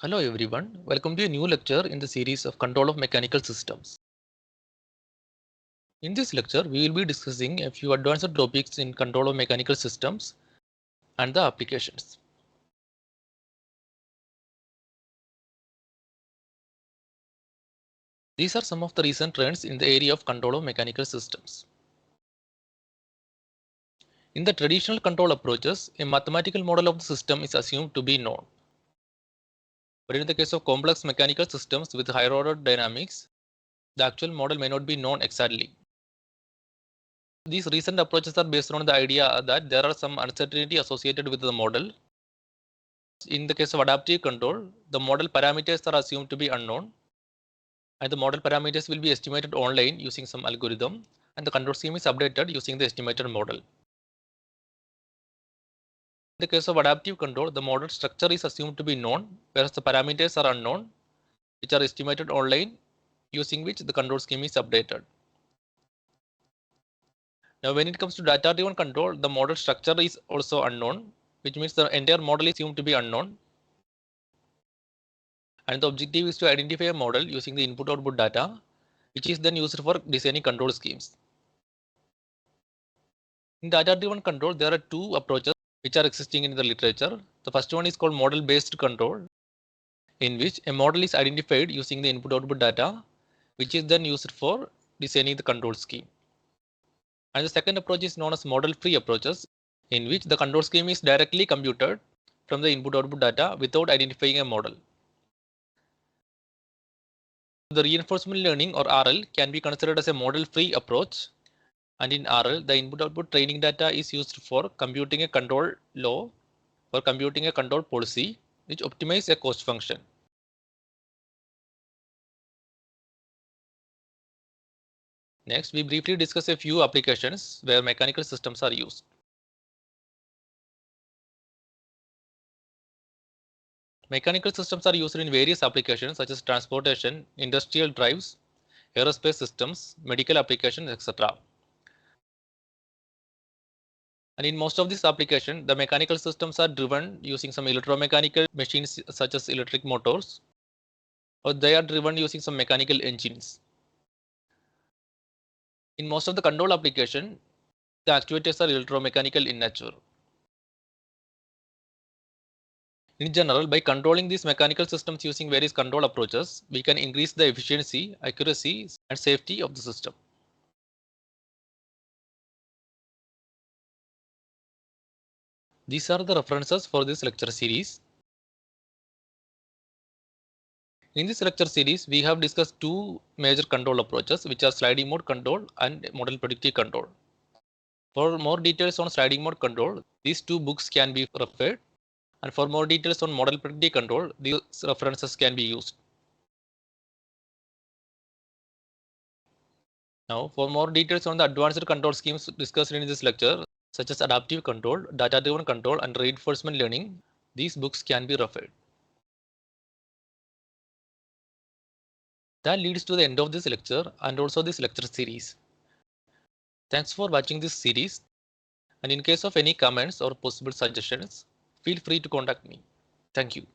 Hello everyone, welcome to a new lecture in the series of Control of Mechanical Systems. In this lecture, we will be discussing a few advanced topics in control of mechanical systems and the applications. These are some of the recent trends in the area of control of mechanical systems. In the traditional control approaches, a mathematical model of the system is assumed to be known. But in the case of complex mechanical systems with higher order dynamics, the actual model may not be known exactly. These recent approaches are based on the idea that there are some uncertainty associated with the model. In the case of adaptive control, the model parameters are assumed to be unknown, and the model parameters will be estimated online using some algorithm, and the control scheme is updated using the estimated model. In the case of adaptive control, the model structure is assumed to be known, whereas the parameters are unknown, which are estimated online, using which the control scheme is updated. Now, when it comes to data-driven control, the model structure is also unknown, which means the entire model is assumed to be unknown. And the objective is to identify a model using the input-output data, which is then used for designing control schemes. In data-driven control, there are two approaches which are existing in the literature. The first one is called model-based control, in which a model is identified using the input-output data, which is then used for designing the control scheme. And the second approach is known as model-free approaches, in which the control scheme is directly computed from the input-output data without identifying a model. The reinforcement learning, or RL, can be considered as a model-free approach, and in RL, the input-output training data is used for computing a control law or computing a control policy which optimizes a cost function. Next, we briefly discuss a few applications where mechanical systems are used. Mechanical systems are used in various applications such as transportation, industrial drives, aerospace systems, medical applications, etc. And in most of these applications, the mechanical systems are driven using some electromechanical machines such as electric motors, or they are driven using some mechanical engines. In most of the control application, the actuators are electromechanical in nature. In general, by controlling these mechanical systems using various control approaches, we can increase the efficiency, accuracy, and safety of the system. These are the references for this lecture series. In this lecture series, we have discussed two major control approaches, which are sliding mode control and model predictive control. For more details on sliding mode control, these two books can be referred, and for more details on model predictive control, these references can be used. Now, for more details on the advanced control schemes discussed in this lecture, such as adaptive control, data-driven control, and reinforcement learning, these books can be referred. That leads to the end of this lecture and also this lecture series. Thanks for watching this series, and in case of any comments or possible suggestions, feel free to contact me. Thank you.